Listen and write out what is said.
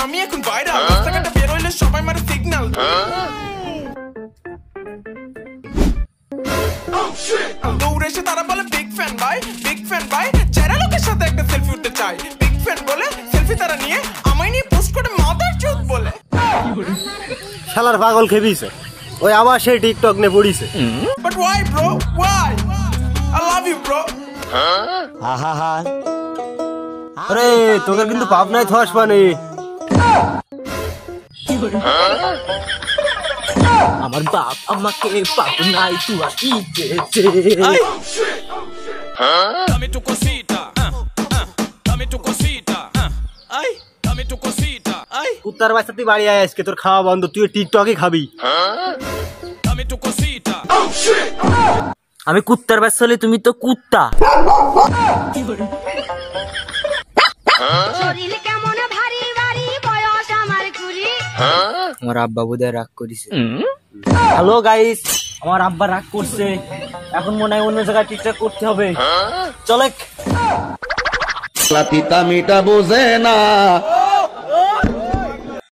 আমি এখন ভাইরাল, রাস্তাঘাটে বের হইলে সবাই মারে সিগন্যাল। দৌড়ে এসে তারা বলে বিগ ফ্যান ভাই, বিগ ফ্যান ভাই, যারা লোকের সাথে একটা সেলফি উঠতে চাই। বিগ ফ্যান বলে সেলফি তারা নিয়ে আমায় নিয়ে পোস্ট করে মাদার চোদ বলে। শালার পাগল খেপিছে, ওই আবার সেই টিকটক নে পড়িছে। But why bro, why? I love you bro. আহা, আরে তোকে কিন্তু পাবনায় থস পানি। আমার বাপ আমাকে পাবনায় তুয়া দিতেছে। Dame tu cosita, dame tu cosita, ay, dame tu cosita, ay. কুত্তার বাচ্চা তুই বাড়ি আয়, আজকে তোর খাওয়া বন্ধ, তুই টিকটকই খাবি। Dame tu cosita. আমি কুত্তার বাচ্চা হলে তুমি তো কুত্তা। আমার আব্বা বোধহয় রাগ করেছে। হ্যালো গাইস, আমার আব্বা রাগ করছে, এখন মনে হয় অন্য জায়গায় টিকটক করতে হবে। চলে তিতা মিটা বোঝে না